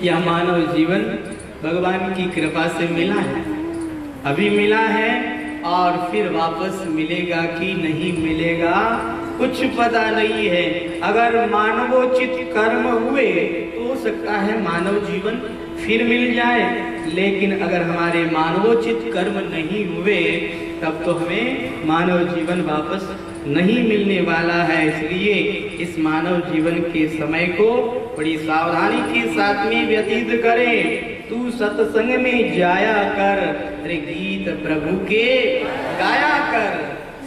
यह मानव जीवन भगवान की कृपा से मिला है, अभी मिला है और फिर वापस मिलेगा कि नहीं मिलेगा कुछ पता नहीं है। अगर मानवोचित कर्म हुए तो हो सकता है मानव जीवन फिर मिल जाए, लेकिन अगर हमारे मानवोचित कर्म नहीं हुए तब तो हमें मानव जीवन वापस नहीं मिलने वाला है। इसलिए इस मानव जीवन के समय को बड़ी सावधानी के साथ में व्यतीत करें। तू सत्संग में जाया कर, अरे गीत प्रभु के गाया कर,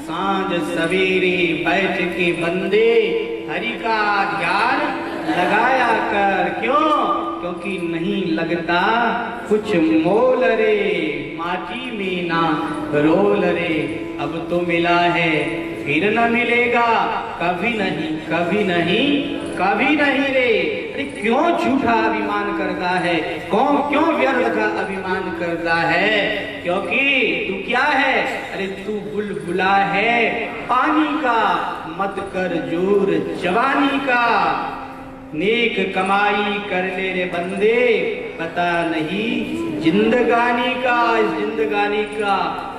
सांझ सवेरे बैठ के बंदे हरि का ध्यान लगाया कर। क्यों? क्योंकि नहीं लगता कुछ मोल रे, माटी में ना रोल रे। अब तो मिला है फिर न मिलेगा, कभी नहीं कभी नहीं कभी नहीं रे। अरे क्यों झूठा अभिमान करता है, क्यों व्यर्थ का अभिमान करता है? क्योंकि तू क्या है? अरे तू बुलबुला है पानी का, मत कर जोर जवानी का। नेक कमाई कर ले रे बंदे, पता नहीं जिंदगानी का, इस जिंदगानी का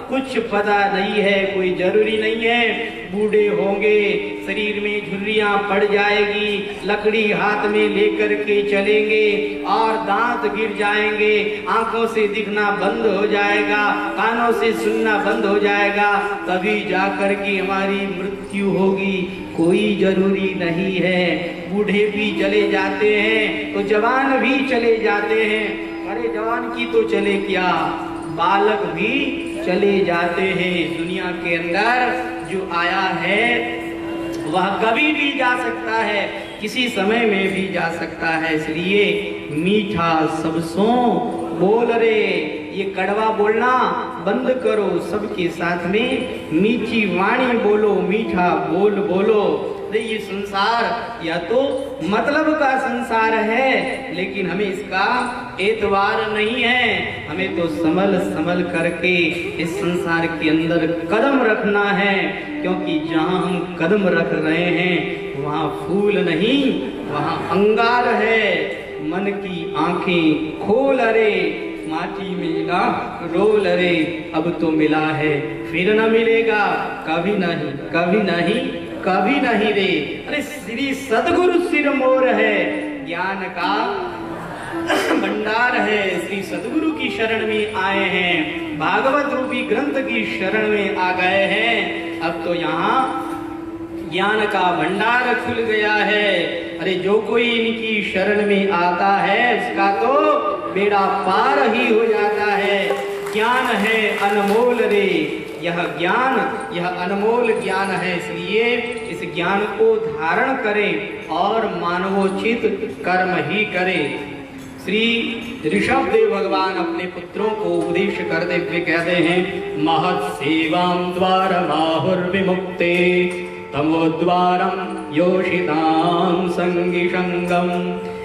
कुछ पता नहीं है, कोई जरूरी नहीं है। बूढ़े होंगे, शरीर में झुर्रियां पड़ जाएगी, लकड़ी हाथ में लेकर के चलेंगे और दांत गिर जाएंगे, आंखों से दिखना बंद हो जाएगा, कानों से सुनना बंद हो जाएगा, तभी जाकर के हमारी मृत्यु होगी। कोई जरूरी नहीं है। बूढ़े भी चले जाते हैं तो जवान भी चले जाते हैं। अरे जवान की तो चले क्या, बालक भी चले जाते हैं। दुनिया के अंदर जो आया है वह कभी भी जा सकता है, किसी समय में भी जा सकता है। इसलिए मीठा सबसो बोल रे, ये कड़वा बोलना बंद करो, सबके साथ में मीठी वाणी बोलो, मीठा बोल बोलो। ये संसार या तो मतलब का संसार है, लेकिन हमें इसका एतबार नहीं है। हमें तो संभल संभल करके इस संसार के अंदर कदम रखना है, क्योंकि जहाँ हम कदम रख रहे हैं वहाँ फूल नहीं, वहाँ अंगार है। मन की आंखें खोल रे, माटी में ना रोल रे। अब तो मिला है फिर न मिलेगा, कभी नहीं कभी नहीं कभी नहीं रे। अरे श्री सतगुरु सिर मोर है, ज्ञान का भंडार है। श्री सतगुरु की शरण में आए हैं, भागवत रूपी ग्रंथ की शरण में आ गए हैं। अब तो यहाँ ज्ञान का भंडार खुल गया है। अरे जो कोई इनकी शरण में आता है उसका तो बेड़ा पार ही हो जाता है। ज्ञान है अनमोल रे, यह ज्ञान, यह अनमोल ज्ञान है। इसलिए इस ज्ञान को धारण करें और मानवोचित कर्म ही करें। श्री ऋषभ देव भगवान अपने पुत्रों को उपदेश करते हुए कहते हैं, महत् सेवां द्वार माहुर्विमुक्ते तमोद्वारम योषितां संगी संगम।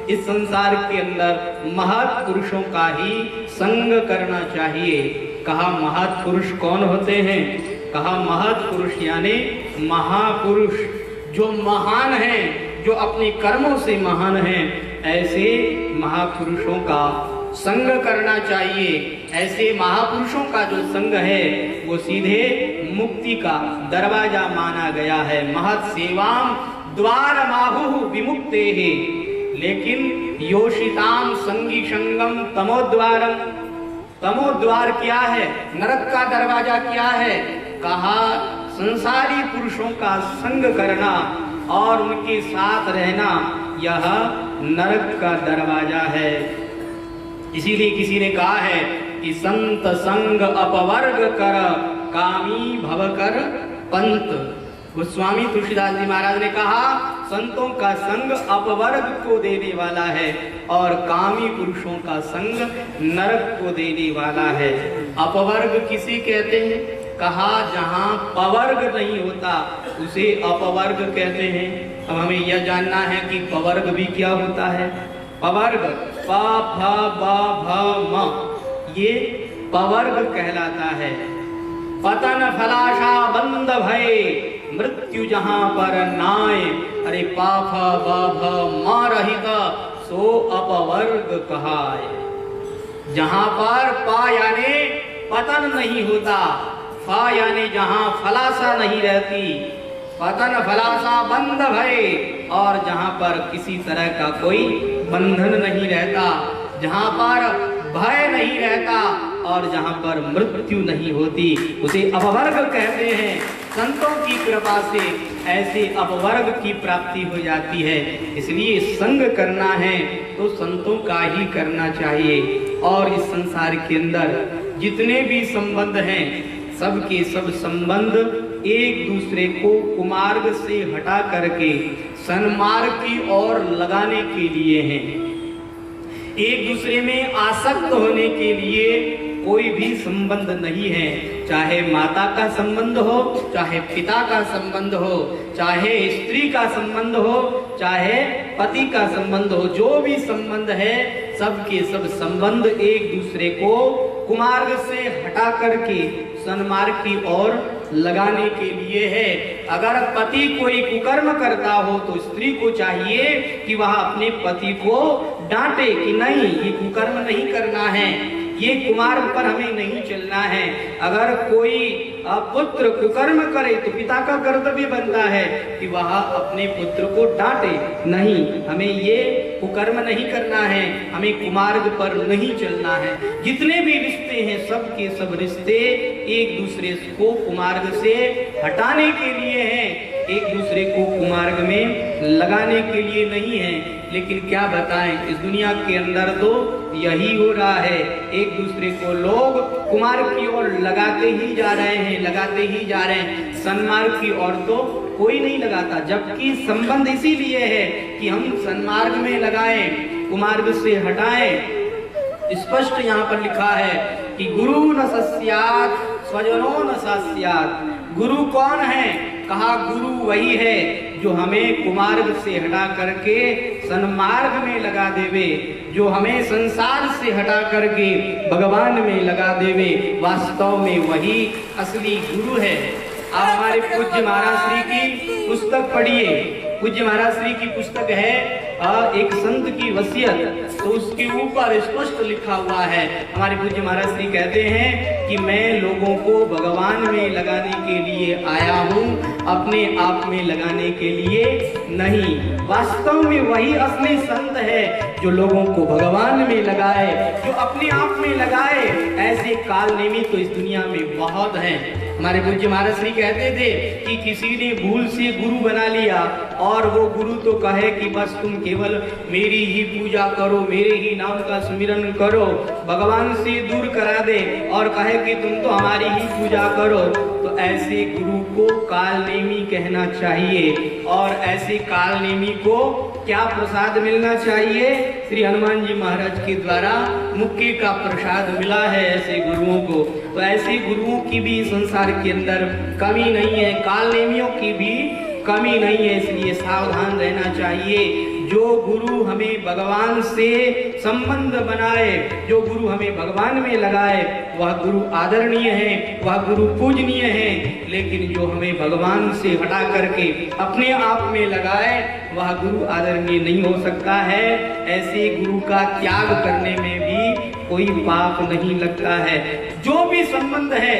इस संसार के अंदर महत् पुरुषों का ही संग करना चाहिए। कहा महत् पुरुष कौन होते हैं? कहा महत् पुरुष यानी महापुरुष, जो महान हैं, जो अपने कर्मों से महान हैं, ऐसे महापुरुषों का संग करना चाहिए। ऐसे महापुरुषों का जो संग है वो सीधे मुक्ति का दरवाजा माना गया है। महत् सेवाम द्वार माहु विमुक्ते है, लेकिन योषिताम संगी संगम तमोद्वारम। तमोद्वार क्या है? नरक का दरवाजा क्या है? कहा संसारी पुरुषों का संग करना और उनके साथ रहना, यह नरक का दरवाजा है। इसीलिए किसी ने कहा है कि संत संग अपवर्ग कर, कामी भव कर पंत। गोस्वामी तुलसीदास जी महाराज ने कहा संतों का संग अपवर्ग को देने वाला है और कामी पुरुषों का संग नरक को देने वाला है। अपवर्ग किसे कहते हैं? कहा जहाँ पवर्ग नहीं होता उसे अपवर्ग कहते हैं। अब हमें यह जानना है कि पवर्ग भी क्या होता है। पवर्ग प फ ब भ म, ये पवर्ग कहलाता है। पतन फलाशा बंद भय, मृत्यु जहाँ पर नाय। अरे पा फ ब भ म रहित सो अपवर्ग कहाय। जहां पर पा यानी पतन नहीं होता, फा यानी जहां फलासा नहीं रहती, पतन फलासा बंध भय, और जहां पर किसी तरह का कोई बंधन नहीं रहता, जहां पर भय नहीं रहता और जहां पर मृत्यु नहीं होती, उसे अपवर्ग कहते हैं। संतों की कृपा से ऐसे अपवर्ग की प्राप्ति हो जाती है। इसलिए संग करना है तो संतों का ही करना चाहिए। और इस संसार के अंदर जितने भी संबंध हैं, सबके सब संबंध एक दूसरे को कुमार्ग से हटा करके सन्मार्ग की ओर लगाने के लिए हैं। एक दूसरे में आसक्त होने के लिए कोई भी संबंध नहीं है, चाहे माता का संबंध हो, चाहे पिता का संबंध हो, चाहे स्त्री का संबंध हो, चाहे पति का संबंध हो, जो भी संबंध है सबके सब संबंध एक दूसरे को कुमार्ग से हटा करके सन्मार्ग की ओर लगाने के लिए है। अगर पति कोई कुकर्म करता हो तो स्त्री को चाहिए कि वह अपने पति को डांटे कि नहीं, ये कुकर्म नहीं करना है, ये कुमार्ग पर हमें नहीं चलना है। अगर कोई पुत्र कुकर्म करे तो पिता का कर्तव्य बनता है कि वह अपने पुत्र को डांटे, नहीं, हमें ये कुकर्म नहीं करना है, हमें कुमार्ग पर नहीं चलना है। जितने भी रिश्ते हैं सब के सब रिश्ते एक दूसरे को कुमार्ग से हटाने के लिए हैं, एक दूसरे को कुमार्ग में लगाने के लिए नहीं है। लेकिन क्या बताएं, इस दुनिया के अंदर तो यही हो रहा है, एक दूसरे को लोग कुमार्ग की ओर लगाते ही जा रहे हैं, लगाते ही जा रहे हैं, सन्मार्ग की ओर तो कोई नहीं लगाता। जबकि संबंध इसीलिए है कि हम सन्मार्ग में लगाएं, कुमार्ग से हटाएं। स्पष्ट यहाँ पर लिखा है कि गुरु न सस्यात् स्वजनो न सस्यात्। गुरु कौन है? कहा गुरु वही है जो हमें कुमार्ग से हटा करके सन्मार्ग में लगा देवे, जो हमें संसार से हटा करके भगवान में लगा देवे। वास्तव में वही असली गुरु है। आप हमारे पूज्य महाराज श्री की पुस्तक पढ़िए। पूज्य महाराज श्री की पुस्तक है एक संत की वसीयत, तो उसके ऊपर स्पष्ट लिखा हुआ है। हमारे पूज्य महाराज श्री कहते हैं कि मैं लोगों को भगवान में लगाने के लिए आया हूँ, अपने आप में लगाने के लिए नहीं। वास्तव में वही असली संत है जो लोगों को भगवान में लगाए, जो अपने आप में लगाए। ऐसे काल नेमी तो इस दुनिया में बहुत हैं। हमारे पूज्य महाराज श्री कहते थे कि किसी ने भूल से गुरु बना लिया और वो गुरु तो कहे कि बस तुम केवल मेरी ही पूजा करो, मेरे ही नाम का सुमिरन करो, भगवान से दूर करा दे और कहे कि तुम तो हमारी ही पूजा करो, तो ऐसे गुरु को कालनेमी कहना चाहिए। और ऐसे कालनेमी को क्या प्रसाद मिलना चाहिए? श्री हनुमान जी महाराज के द्वारा मुक्ति का प्रसाद मिला है ऐसे गुरुओं को। तो ऐसे गुरुओं की भी संसार के अंदर कमी नहीं है, कालनेमियों की भी कमी नहीं है। इसलिए सावधान रहना चाहिए। जो गुरु हमें भगवान से संबंध बनाए, जो गुरु हमें भगवान में लगाए, वह गुरु आदरणीय है, वह गुरु पूजनीय है। लेकिन जो हमें भगवान से हटा करके अपने आप में लगाए, वह गुरु आदरणीय नहीं हो सकता है। ऐसे गुरु का त्याग करने में भी कोई पाप नहीं लगता है। जो भी संबंध है,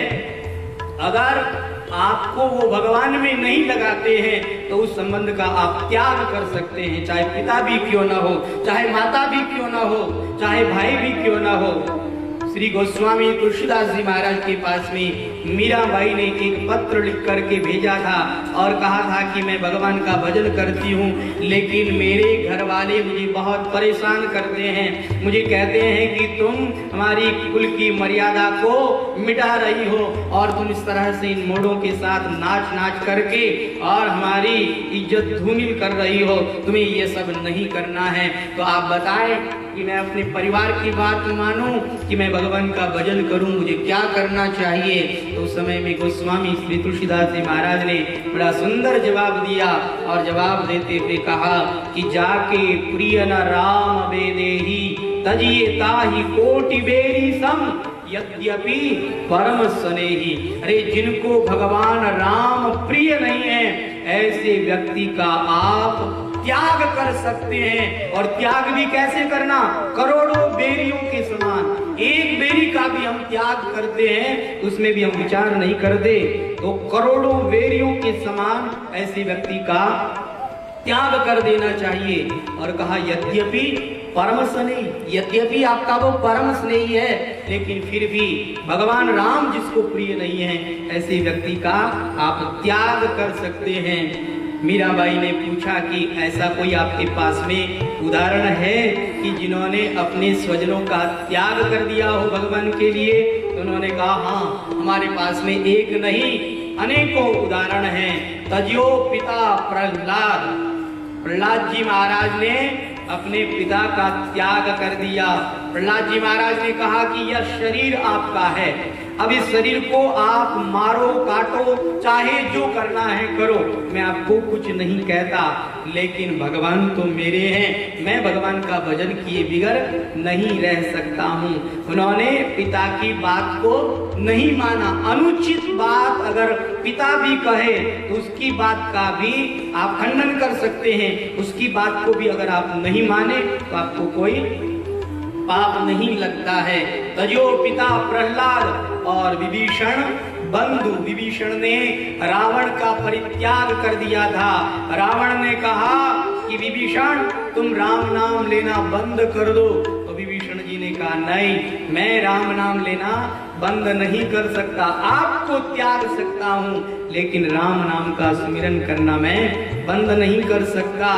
अगर आपको वो भगवान में नहीं लगाते हैं तो उस संबंध का आप त्याग कर सकते हैं, चाहे पिता भी क्यों ना हो, चाहे माता भी क्यों ना हो, चाहे भाई भी क्यों ना हो। श्री गोस्वामी तुलसीदास जी महाराज के पास में मीराबाई ने एक पत्र लिख करके भेजा था और कहा था कि मैं भगवान का भजन करती हूँ, लेकिन मेरे घर वाले मुझे बहुत परेशान करते हैं। मुझे कहते हैं कि तुम हमारी कुल की मर्यादा को मिटा रही हो और तुम इस तरह से इन मोड़ों के साथ नाच नाच करके और हमारी इज्जत धूमिल कर रही हो, तुम्हें ये सब नहीं करना है। तो आप बताएं कि मैं अपने परिवार की बात मानूं कि मैं भगवान का भजन करूं, मुझे क्या करना चाहिए? तो उस समय में गोस्वामी श्री तुलसीदास जी महाराज ने बड़ा सुंदर जवाब दिया और जवाब देते हुए कहा कि जाके प्रिय न राम बेदेही तजिए ताहि कोटि बेरी सम यद्यपि परम स्नेही। अरे जिनको भगवान राम प्रिय नहीं है, ऐसे व्यक्ति का आप त्याग कर सकते हैं। और त्याग भी कैसे करना, करोड़ों बेरियों के समान। एक बेरी का भी हम त्याग करते हैं उसमें भी हम विचार नहीं करते, तो करोड़ों बेरियों के समान ऐसे व्यक्ति का त्याग कर देना चाहिए। और कहा यद्यपि परम स्नेही, यद्यपि आपका वो परम स्नेही है, लेकिन फिर भी भगवान राम जिसको प्रिय नहीं है ऐसे व्यक्ति का आप त्याग कर सकते हैं। मीराबाई ने पूछा कि ऐसा कोई आपके पास में उदाहरण है कि जिन्होंने अपने स्वजनों का त्याग कर दिया हो भगवान के लिए? तो उन्होंने कहा हाँ, हमारे पास में एक नहीं अनेकों उदाहरण हैं। तज्यो पिता प्रहलाद, प्रहलाद जी महाराज ने अपने पिता का त्याग कर दिया। प्रहलाद जी महाराज ने कहा कि यह शरीर आपका है, अब इस शरीर को आप मारो काटो चाहे जो करना है करो, मैं आपको कुछ नहीं कहता, लेकिन भगवान तो मेरे हैं, मैं भगवान का भजन किए बिगर नहीं रह सकता हूँ। उन्होंने पिता की बात को नहीं माना। अनुचित बात अगर पिता भी कहे तो उसकी बात का भी आप खंडन कर सकते हैं, उसकी बात को भी अगर आप नहीं माने तो आपको कोई पाप नहीं लगता है। तजो पिता प्रहलाद और विभीषण बंधु, विभीषण ने रावण का परित्याग कर दिया था। रावण ने कहा कि विभीषण तुम राम नाम लेना बंद कर दो, तो विभीषण जी ने कहा नहीं, मैं राम नाम लेना बंद नहीं कर सकता, आपको त्याग सकता हूँ, लेकिन राम नाम का स्मरण करना मैं बंद नहीं कर सकता।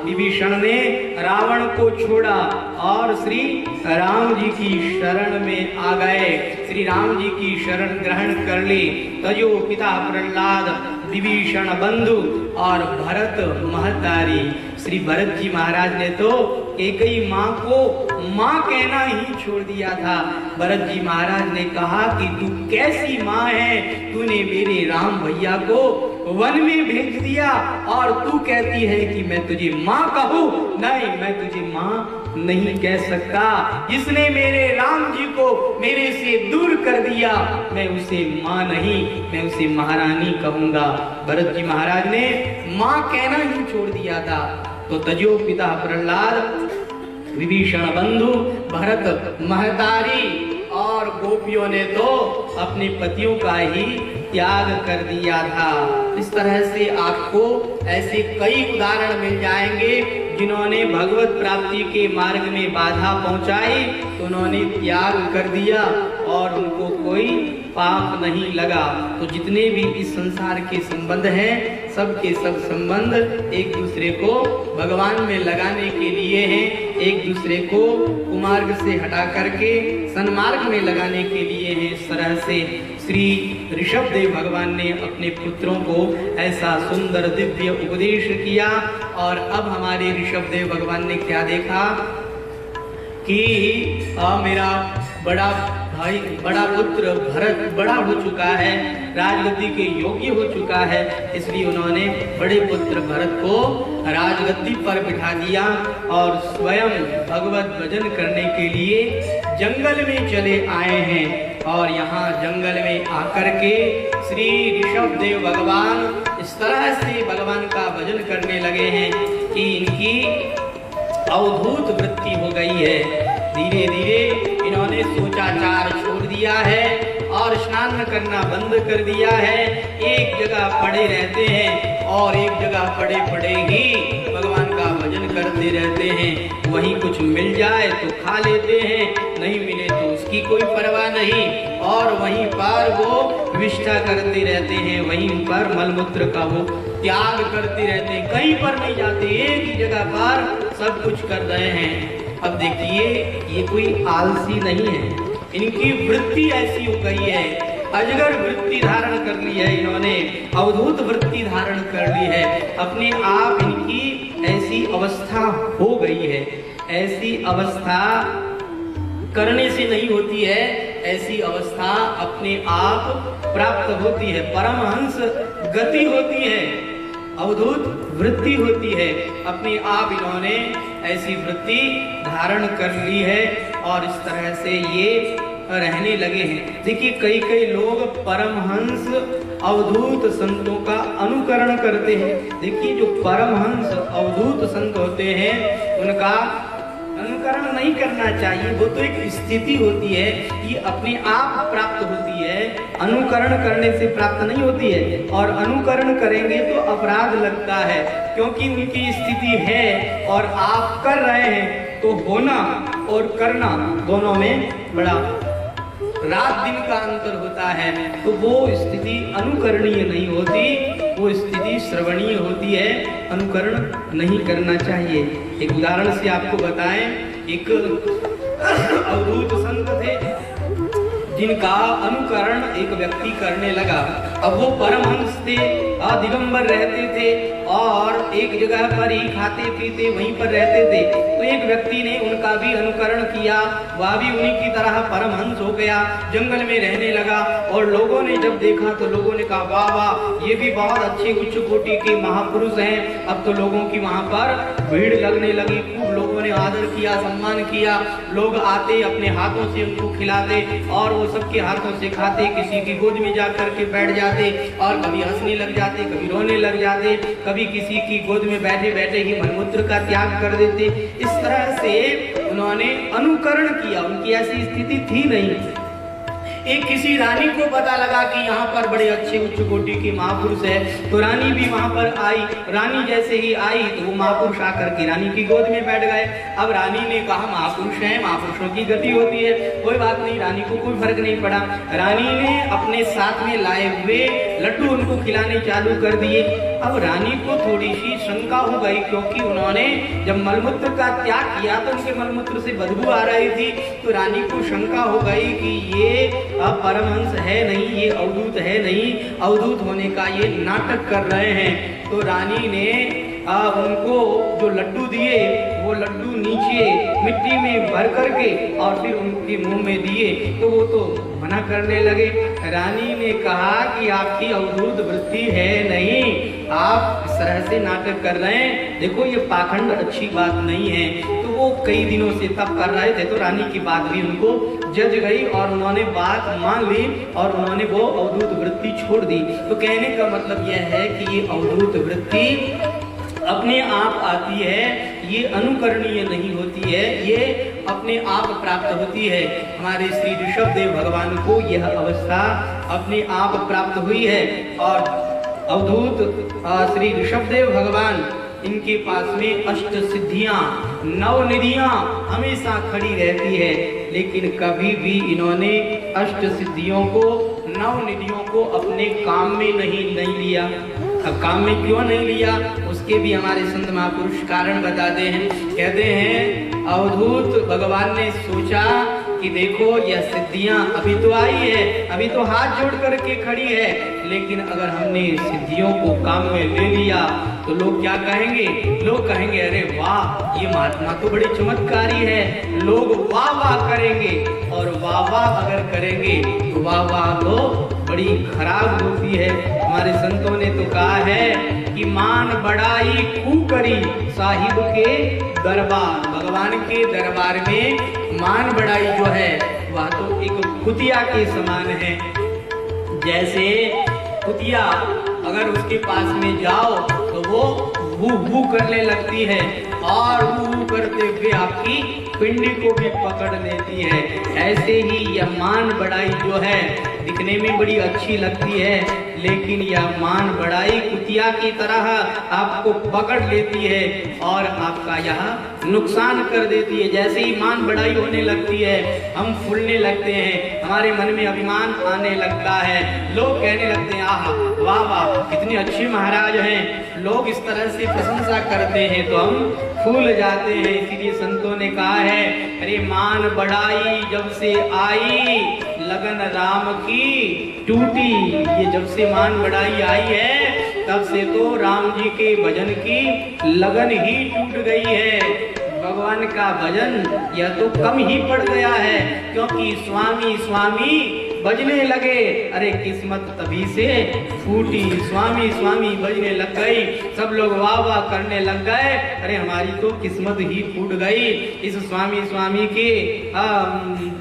विभीषण ने रावण को छोड़ा और श्री राम जी की शरण में आ गए, श्री राम जी की शरण ग्रहण कर ली। तजो पिता प्रहलाद, विभीषण बंधु और भरत महतारी। श्री भरत जी महाराज ने तो एकई माँ को माँ कहना ही छोड़ दिया था। भरत जी महाराज ने कहा कि तू कैसी माँ है, तूने मेरे राम भैया को वन में भेज दिया और तू कहती है कि मैं तुझे माँ कहूँ? नहीं, मैं तुझे माँ नहीं कह सकता। जिसने मेरे राम जी को मेरे से दूर कर दिया, मैं उसे माँ नहीं, मैं उसे महारानी कहूंगा। भरत जी महाराज ने माँ कहना ही छोड़ दिया था। तो तजो पिता प्रहलाद, विभीषण बंधु, भरत महतारी और गोपियों ने तो अपने पतियों का ही त्याग कर दिया था। इस तरह से आपको ऐसे कई उदाहरण मिल जाएंगे जिन्होंने भगवत प्राप्ति के मार्ग में बाधा पहुंचाई, तो उन्होंने त्याग कर दिया और उनको कोई पाप नहीं लगा। तो जितने भी इस संसार के संबंध हैं, सब के सब संबंध एक दूसरे को भगवान में लगाने के लिए हैं, एक दूसरे को कुमार्ग से हटा करके सन्मार्ग में लगाने के लिए हैं। इस तरह से श्री ऋषभ देव भगवान ने अपने पुत्रों को ऐसा सुंदर दिव्य उपदेश किया। और अब हमारे ऋषभ देव भगवान ने क्या देखा कि मेरा बड़ा भाई, बड़ा पुत्र भरत बड़ा हो चुका है, राजगद्दी के योग्य हो चुका है, इसलिए उन्होंने बड़े पुत्र भरत को राजगद्दी पर बिठा दिया और स्वयं भगवत भजन करने के लिए जंगल में चले आए हैं। और यहाँ जंगल में आकर के श्री ऋषभ देव भगवान इस तरह से भगवान का भजन करने लगे हैं कि इनकी अवधूत वृत्ति हो गई है। धीरे धीरे इन्होंने सोचाचार छोड़ दिया है और स्नान करना बंद कर दिया है। एक जगह पड़े रहते हैं और एक जगह पड़े पड़े ही भगवान का भजन करते रहते हैं। वहीं कुछ मिल जाए तो खा लेते हैं, नहीं मिले तो उसकी कोई परवाह नहीं, और वहीं पर वो विष्ठा करते रहते हैं, वहीं पर मलमूत्र का वो त्याग करते रहते हैं, कहीं पर नहीं जाते, एक ही जगह पर सब कुछ कर रहे हैं। अब देखिए, ये कोई आलसी नहीं है, इनकी वृत्ति ऐसी हो गई है, अजगर वृत्ति धारण कर ली है इन्होंने, अवधूत वृत्ति धारण कर ली है। अपने आप इनकी ऐसी अवस्था हो गई है। ऐसी अवस्था करने से नहीं होती है, ऐसी अवस्था अपने आप प्राप्त होती है, परमहंस गति होती है, अवधूत वृत्ति होती है। अपने आप इन्होंने ऐसी वृत्ति धारण कर ली है और इस तरह से ये रहने लगे हैं। देखिए, कई कई लोग परमहंस अवधूत संतों का अनुकरण करते हैं। देखिए जो परमहंस अवधूत संत होते हैं उनका अनुकरण नहीं करना चाहिए। वो तो एक स्थिति होती है, ये अपने आप प्राप्त होती है, अनुकरण करने से प्राप्त नहीं होती है। और अनुकरण करेंगे तो अपराध लगता है, क्योंकि उनकी स्थिति है और आप कर रहे हैं, तो होना और करना दोनों में बड़ा रात दिन का अंतर होता है। तो वो स्थिति अनुकरणीय नहीं होती, वो स्थिति श्रवणीय होती है, अनुकरण नहीं करना चाहिए। एक उदाहरण से आपको बताएं, एक अवधूत संत थे जिनका अनुकरण एक व्यक्ति करने लगा। अब वो परमहंस थे, दिगंबर रहते थे और एक जगह पर ही खाते पीते वहीं पर रहते थे। तो एक व्यक्ति ने उनका भी अनुकरण किया, वह भी उन्हीं की तरह परमहंस हो गया, जंगल में रहने लगा। और लोगों ने जब देखा तो लोगों ने कहा वाह वाह, ये भी बहुत अच्छे उच्च कोटि के महापुरुष हैं। अब तो लोगों की वहां पर भीड़ लगने लगी, खूब लोगों ने आदर किया, सम्मान किया। लोग आते अपने हाथों से उनको खिलाते और वो सबके हाथों से खाते, किसी की गोद में जाकर के बैठ जाते और कभी हंसने लग जाते, कभी रोने लग जाते, कभी किसी की गोद में बैठे बैठे ही मलमूत्र का त्याग कर देते। इस तरह से उन्होंने अनुकरण किया, उनकी ऐसी स्थिति थी नहीं। एक किसी रानी को पता लगा कि यहाँ पर बड़े अच्छे उच्च कोटि के महापुरुष है, तो रानी भी वहां पर आई। रानी जैसे ही आई तो वो महापुरुष आकर के रानी की गोद में बैठ गए। अब रानी ने कहा महापुरुष हैं, महापुरुषों की गति होती है, कोई बात नहीं, रानी को कोई फर्क नहीं पड़ा। रानी ने अपने साथ में लाए हुए लड्डू उनको खिलाने चालू कर दिए। अब रानी को थोड़ी सी शंका हो गई, क्योंकि उन्होंने जब मलमूत्र का त्याग किया तो उनके मलमूत्र से बदबू आ रही थी। तो रानी को शंका हो गई कि ये परमहंस है नहीं, ये अवधूत है नहीं, अवधूत होने का ये नाटक कर रहे हैं। तो रानी ने उनको जो लड्डू दिए वो लड्डू नीचे मिट्टी में भर करके और फिर उनके मुंह में दिए, तो वो तो मना करने लगे। रानी ने कहा कि आपकी अवधूत वृत्ति है नहीं, आप इस तरह से नाटक कर रहे हैं, देखो ये पाखंड अच्छी बात नहीं है। तो वो कई दिनों से तब कर रहे थे, तो रानी की बात भी उनको जज गई और उन्होंने बात मान ली और उन्होंने वो अवधूत वृत्ति छोड़ दी। तो कहने का मतलब यह है कि ये अवधूत वृत्ति अपने आप आती है, ये अनुकरणीय नहीं होती है, ये अपने आप प्राप्त होती है। हमारे श्री ऋषभदेव भगवान को यह अवस्था अपने आप प्राप्त हुई है और अवधूत श्री ऋषभदेव भगवान, इनके पास में अष्ट सिद्धियां, नव निधियां हमेशा खड़ी रहती है, लेकिन कभी भी इन्होंने अष्ट सिद्धियों को, नव निधियों को अपने काम में नहीं लिया। अब काम में क्यों नहीं लिया, उसके भी हमारे संत महापुरुष कारण बताते हैं। कहते हैं अवधूत भगवान ने सोचा कि देखो यह सिद्धियां अभी तो आई है, अभी तो हाथ जोड़ करके खड़ी है, लेकिन अगर हमने सिद्धियों को काम में ले लिया तो लोग क्या कहेंगे? लोग कहेंगे अरे वाह, ये महात्मा तो बड़े चमत्कारी है। लोग वाह वाह करेंगे और वाह वाह अगर करेंगे तो वाह वाह तो बड़ी खराब होती है। हमारे संतों ने तो कहा है कि मान बढ़ाई कू करी साहिब के दरबार। भगवान के दरबार में मान बढ़ाई जो है वह तो एक कुतिया के समान है। जैसे कुतिया अगर उसके पास में जाओ तो वो वू वू करने लगती है और वू करते हुए आपकी पिंडी को भी पकड़ लेती है। ऐसे ही यह मान बढ़ाई जो है दिखने में बड़ी अच्छी लगती है, लेकिन यह मान बढ़ाई कुतिया की तरह आपको पकड़ लेती है और आपका यह नुकसान कर देती है। जैसे ही मान बढ़ाई होने लगती है हम फूलने लगते हैं, हमारे मन में अभिमान आने लगता है, लोग कहने लगते हैं आहा वाह वाह कितने अच्छे महाराज हैं। लोग इस तरह से प्रशंसा करते हैं तो हम फूल जाते हैं। इसीलिए संतों ने कहा है अरे मान बढ़ाई जब से आई लगन राम की टूटी। ये जब से मान बढ़ाई आई है तब से तो राम जी के भजन की लगन ही टूट गई है। भगवान का भजन यह तो कम ही पड़ गया है, क्योंकि स्वामी स्वामी बजने लगे। अरे किस्मत तभी से फूटी, स्वामी स्वामी बजने लग गई। सब लोग वाह वाह करने लग गए। अरे हमारी तो किस्मत ही फूट गई। इस स्वामी स्वामी के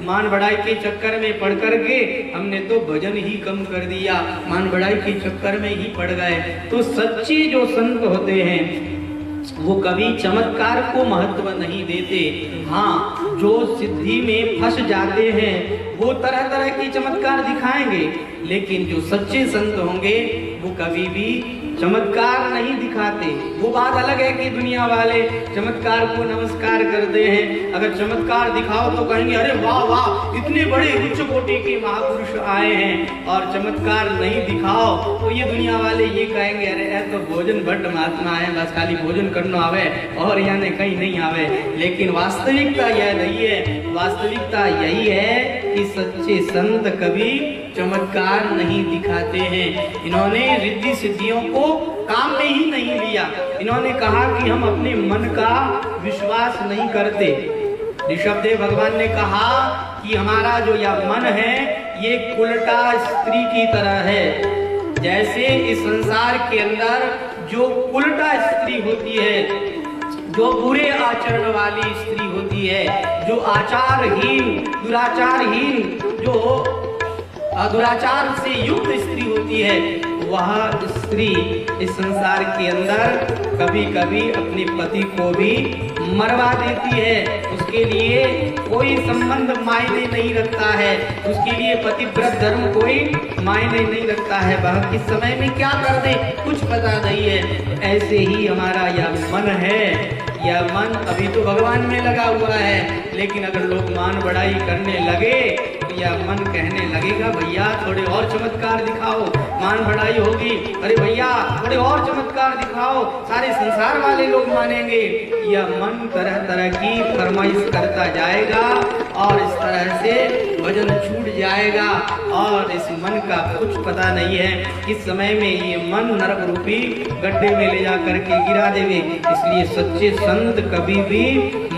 मान बढ़ाई के चक्कर में पड़ करके हमने तो भजन ही कम कर दिया, मान बढ़ाई के चक्कर में ही पड़ गए। तो सच्चे जो संत होते हैं वो कभी चमत्कार को महत्व नहीं देते। हाँ, जो सिद्धि में फंस जाते हैं वो तरह तरह के चमत्कार दिखाएंगे, लेकिन जो सच्चे संत होंगे वो कभी भी चमत्कार नहीं दिखाते। वो बात अलग है कि दुनिया वाले चमत्कार को नमस्कार करते हैं। अगर चमत्कार दिखाओ तो कहेंगे अरे वाह वाह, इतने बड़े उच्च कोटि के महापुरुष आए हैं। और चमत्कार नहीं दिखाओ तो ये दुनिया वाले ये कहेंगे अरे तो भोजन भट्ट महात्मा है, बस खाली भोजन करना आवे और यानी कहीं नहीं आवे। लेकिन वास्तविकता यह नहीं है। वास्तविकता यही है कि सच्चे संत कभी चमत्कार नहीं दिखाते हैं। इन्होंने रिद्धि सिद्धियों को काम में ही नहीं लिया। इन्होंने कहा कि हम अपने मन का विश्वास नहीं करते। ऋषभदेव भगवान ने कहा कि हमारा जो यह मन है ये उल्टा स्त्री की तरह है। जैसे इस संसार के अंदर जो उल्टा स्त्री होती है, जो बुरे आचरण वाली स्त्री होती है, जो आचारहीन दुराचारहीन जो दुराचार से युक्त स्त्री होती है, वह स्त्री इस संसार के अंदर कभी कभी अपने पति को भी मरवा देती है। उसके लिए कोई संबंध मायने नहीं रखता है, उसके लिए पतिव्रत धर्म कोई मायने नहीं रखता है। वह किस समय में क्या कर दे कुछ पता नहीं है। ऐसे ही हमारा यह मन है, यह मन अभी तो भगवान में लगा हुआ है, लेकिन अगर लोग मान बढ़ाई करने लगे तो यह मन कहने लगेगा भैया थोड़े और चमत्कार दिखाओ, मान बढ़ाई होगी, अरे भैया थोड़े और चमत्कार दिखाओ, सारे संसार वाले लोग मानेंगे। यह मन तरह तरह की फरमाइश करता जाएगा और इस तरह से वजन छूट जाएगा। और इस मन का कुछ पता नहीं है किस समय में ये मन नरक रूपी गड्ढे में ले जा करके गिरा देवे। इसलिए सच्चे संत कभी भी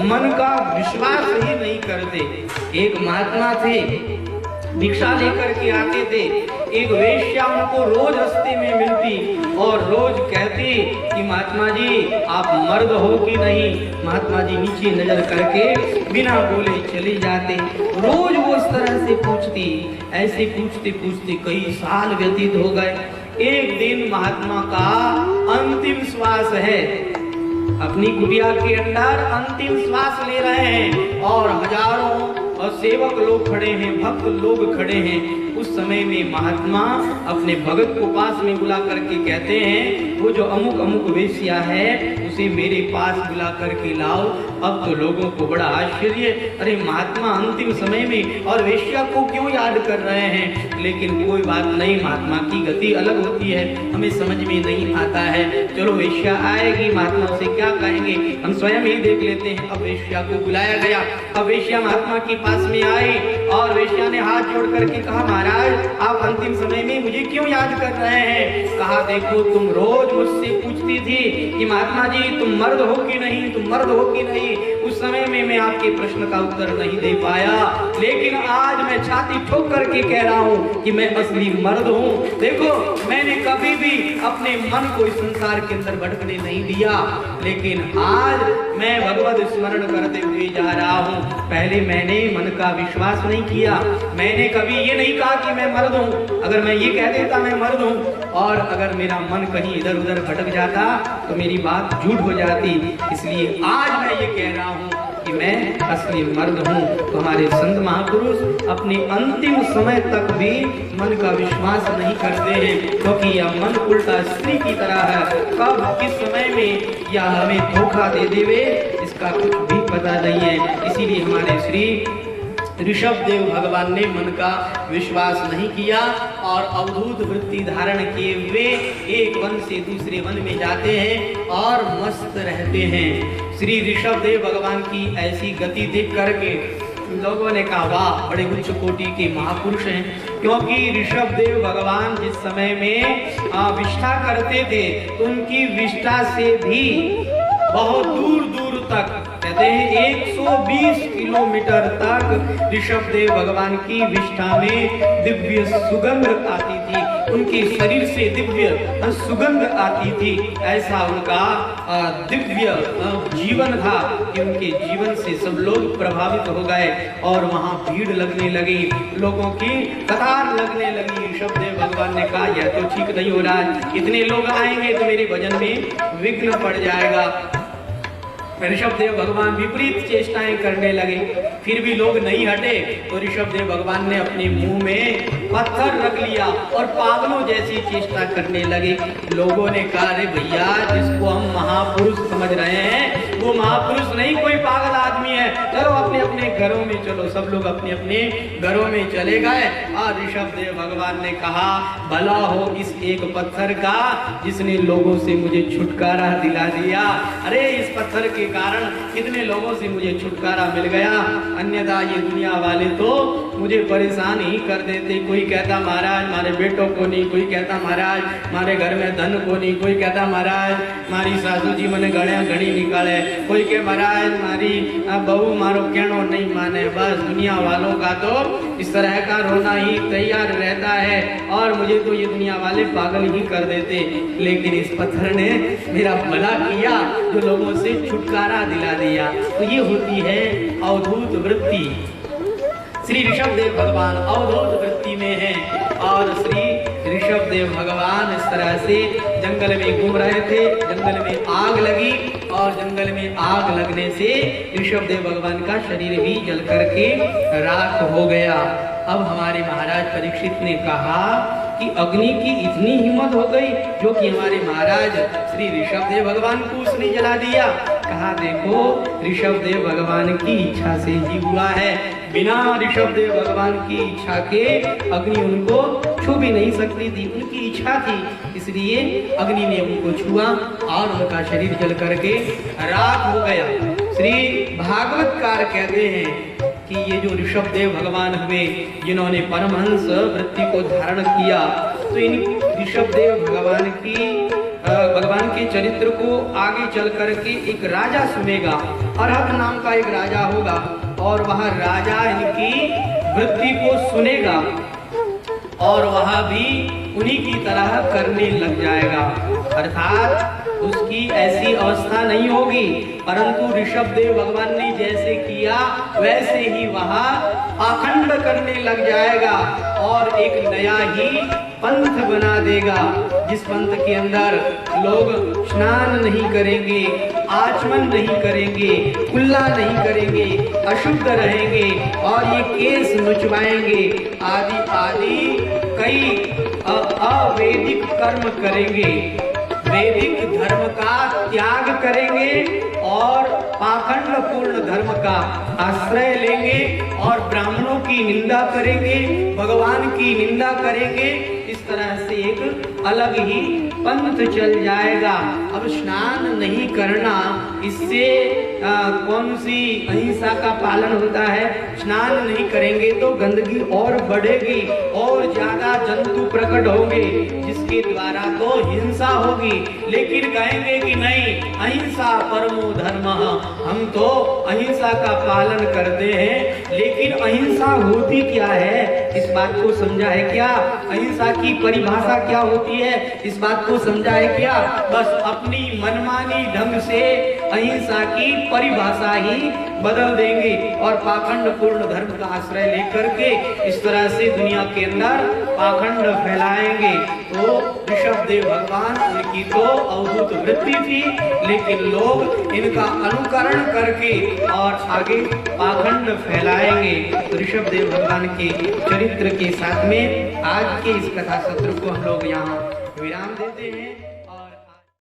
मन का विश्वास ही नहीं करते। एक महात्मा थे, भिक्षा लेकर के आते थे। एक वेश्या उनको रोज रास्ते में मिलती और रोज कहती कि महात्मा जी आप मर्द हो कि नहीं। महात्मा जी नीचे नजर करके बिना बोले चले जाते। रोज वो इस तरह से पूछती, ऐसे पूछते पूछते कई साल व्यतीत हो गए। एक दिन महात्मा का अंतिम श्वास है, अपनी कुटिया के अंदर अंतिम श्वास ले रहे हैं और हजारों और सेवक लोग खड़े हैं, भक्त लोग खड़े हैं। उस समय में महात्मा अपने भगत को पास में बुला करके कहते हैं वो जो अमुक अमुक वेश्या है उसे मेरे पास बुला करके लाओ। अब तो लोगों को बड़ा आश्चर्य, अरे महात्मा अंतिम समय में और वेश्या को क्यों याद कर रहे हैं। लेकिन कोई बात नहीं, महात्मा की गति अलग होती है, हमें समझ में नहीं आता है। चलो वेश्या आएगी, महात्मा उसे क्या कहेंगे हम स्वयं ही देख लेते हैं। अब वेश्या को बुलाया गया। अब वेश्या महात्मा के पास में आई और वेश्या ने हाथ जोड़ करके कहा महाराज आप अंतिम समय में मुझे क्यों याद कर रहे हैं। कहा देखो तुम रोज मुझसे पूछती थी कि महात्मा जी तुम मर्द हो कि नहीं, तुम मर्द हो कि नहीं। उस समय में मैं आपके प्रश्न का उत्तर नहीं दे पाया, लेकिन आज मैं छाती ठोक करके कह रहा हूँ कि मैं असली मर्द हूँ। देखो मैंने कभी भी अपने मन को इस संसार के अंदर भटकने नहीं दिया, लेकिन आज मैं भगवत स्मरण करते हुए जा रहा हूँ। पहले मैंने मन का विश्वास नहीं किया, मैंने कभी ये नहीं कहा कि मैं मर्द हूँ। अगर मैं ये कह देता मैं मर्द हूँ और अगर मेरा मन कहीं इधर उधर भटक जाता तो मेरी बात झूठ हो जाती। इसलिए आज मैं ये कह रहा हूँ कि मैं असली मर्द हूँ। तो हमारे संत महापुरुष अपने अंतिम समय तक भी मन का विश्वास नहीं करते हैं, क्योंकि यह मन उल्टा स्त्री की तरह है। कब किस समय में यह हमें धोखा दे देवे इसका कुछ भी पता नहीं है। इसीलिए हमारे श्री ऋषभदेव भगवान ने मन का विश्वास नहीं किया और अवधूत वृत्ति धारण किए हुए एक वन से दूसरे वन में जाते हैं और मस्त रहते हैं। श्री ऋषभदेव भगवान की ऐसी गति देख करके लोगों ने कहा वाह बड़े उच्च कोटि के महापुरुष हैं, क्योंकि ऋषभदेव भगवान जिस समय में विष्ठा करते थे तो उनकी विष्ठा से भी बहुत दूर दूर तक कहते हैं 120 किलोमीटर तक ऋषभदेव भगवान की विष्ठा में दिव्य सुगंध आती थी, उनके शरीर से दिव्य सुगंध आती थी। ऐसा उनका दिव्य जीवन था कि उनके जीवन से सब लोग प्रभावित हो गए और वहां भीड़ लगने लगी, लोगों की कतार लगने लगी। ऋषभदेव भगवान ने कहा यह तो ठीक नहीं हो रहा है, इतने लोग आएंगे तो मेरे भजन में विघ्न पड़ जाएगा। ऋषभदेव भगवान विपरीत चेष्टाएं करने लगे, फिर भी लोग नहीं हटे तो ऋषभदेव भगवान ने अपने मुंह में पत्थर रख लिया और पागलों जैसी चेष्टा करने लगे। लोगों ने कहा अरे भैया, जिसको हम महापुरुष समझ रहे हैं वो महापुरुष नहीं, कोई पागल आदमी है, चलो अपने अपने घरों में चलो। सब लोग अपने अपने घरों में चले गए और ऋषभदेव भगवान ने कहा भला हो इस एक पत्थर का जिसने लोगों से मुझे छुटकारा दिला दिया। अरे इस पत्थर के कारण कितने लोगों से मुझे छुटकारा मिल गया, अन्यथा ये दुनिया वाले तो मुझे परेशान ही कर देते। कोई कहता महाराज हमारे बेटों को नहीं, कोई कहता महाराज हमारे घर में धन को नहीं, कोई कहता महाराज हमारी सासू जी मैंने घड़ी निकाले, कोई के महाराज हमारी बहू मारो कहनो नहीं माने। बस दुनिया वालों का तो इस तरह का रोना ही तैयार रहता है और मुझे तो ये दुनिया वाले पागल ही कर देते। लेकिन इस पत्थर ने मेरा भला किया जो लोगों से छुटकारा दिला दिया। तो ये होती है अवधूत वृत्ति। श्री ऋषभदेव भगवान अवधूत वृत्ति में हैं और श्री ऋषभदेव भगवान इस तरह से जंगल में घूम रहे थे, जंगल में आग लगी और जंगल में आग लगने से ऋषभदेव भगवान का शरीर भी जल करके राख हो गया। अब हमारे महाराज परीक्षित ने कहा कि अग्नि की इतनी हिम्मत हो गई जो कि हमारे महाराज श्री ऋषभदेव भगवान को उसने जला दिया। कहा देखो ऋषभदेव भगवान की इच्छा से ही हुआ है, बिना ऋषभदेव भगवान की इच्छा के अग्नि उनको छू भी नहीं सकती थी, उनकी इच्छा थी, इसलिए अग्नि ने उनको छुआ और उनका शरीर जल करके राख हो गया। श्री भागवतकार कहते हैं कि ये जो ऋषभदेव भगवान हुए जिन्होंने परमहंस वृत्ति को धारण किया, तो इन ऋषभदेव भगवान के चरित्र को आगे चल करके एक राजा सुनेगा, अरहत नाम का एक राजा होगा और वह राजा इनकी वृत्ति को सुनेगा और वह भी उन्हीं की तरह करने लग जाएगा। अर्थात उसकी ऐसी अवस्था नहीं होगी, परंतु ऋषभदेव भगवान ने जैसे किया वैसे ही वह पाखंड करने लग जाएगा और एक नया ही पंथ बना देगा, जिस पंथ के अंदर लोग स्नान नहीं करेंगे, आचमन नहीं करेंगे, कुल्ला नहीं करेंगे, अशुद्ध रहेंगे और ये केस नुचवाएंगे, आदि आदि कई अवैदिक कर्म करेंगे, वैदिक धर्म का त्याग करेंगे और पाखंड पूर्ण धर्म का आश्रय लेंगे और ब्राह्मणों की निंदा करेंगे, भगवान की निंदा करेंगे। इस तरह से एक अलग ही पंथ चल जाएगा। अब स्नान नहीं करना, इससे कौन सी अहिंसा का पालन होता है? स्नान नहीं करेंगे तो गंदगी और बढ़ेगी और ज्यादा जंतु प्रकट होंगे, जिसके द्वारा तो हिंसा होगी। लेकिन कहेंगे कि नहीं, अहिंसा परमो धर्म, हम तो अहिंसा का पालन करते हैं। लेकिन अहिंसा होती क्या है, इस बात को समझा है क्या? अहिंसा की परिभाषा क्या होती है, इस बात को समझा है क्या? बस अपनी मनमानी ढंग से अहिंसा की परिभाषा ही बदल देंगे और पाखंड पूर्ण धर्म का आश्रय लेकर के इस तरह से दुनिया के अंदर पाखंड फैलाएंगे। तो ऋषभदेव भगवान, उनकी तो अवधूत वृत्ति थी, लेकिन लोग इनका अनुकरण करके और आगे पाखंड फैलाएंगे। तो ऋषभदेव भगवान के चरित्र के साथ में आज के इस कथा सत्र को हम लोग यहाँ विराम देते हैं।